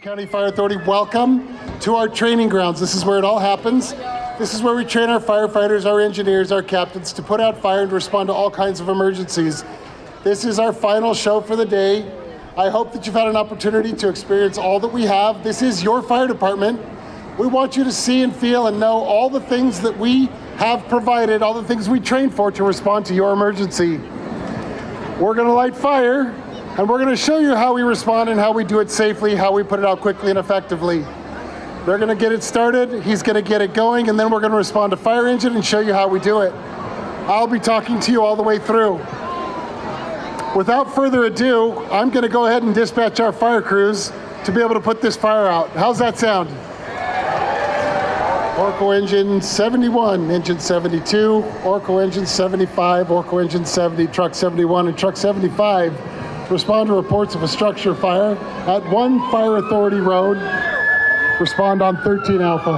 County Fire Authority, welcome to our training grounds. This is where it all happens. This is where we train our firefighters, our engineers, our captains to put out fire and respond to all kinds of emergencies. This is our final show for the day. I hope that you've had an opportunity to experience all that we have. This is your fire department. We want you to see and feel and know all the things that we have provided, all the things we train for to respond to your emergency. We're going to light fire. And we're going to show you how we respond and how we do it safely, how we put it out quickly and effectively. They're going to get it started, he's going to get it going, and then we're going to respond to fire engine and show you how we do it. I'll be talking to you all the way through. Without further ado, I'm going to go ahead and dispatch our fire crews to be able to put this fire out. How's that sound? Orco engine 71, engine 72, Orco engine 75, Orco engine 70, truck 71, and truck 75. Respond to reports of a structure fire at 1 Fire Authority Road. Respond on 13 Alpha.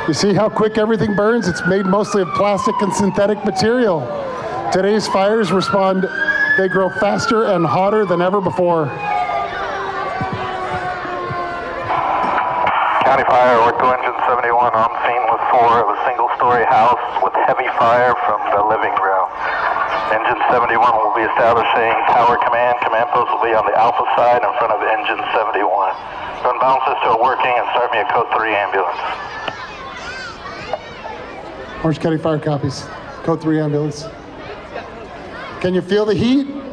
You see how quick everything burns? It's made mostly of plastic and synthetic material. Today's fires respond, they grow faster and hotter than ever before. County Fire, Orco Engine 71 on scene with 4 of a single-story house with heavy fire from the living room. Engine 71 will be establishing tower command. Command post will be on the Alpha side in front of Engine 71. Run balance system working and start me a code 3 ambulance. Orange County Fire copies. Code 3 ambulance. Can you feel the heat?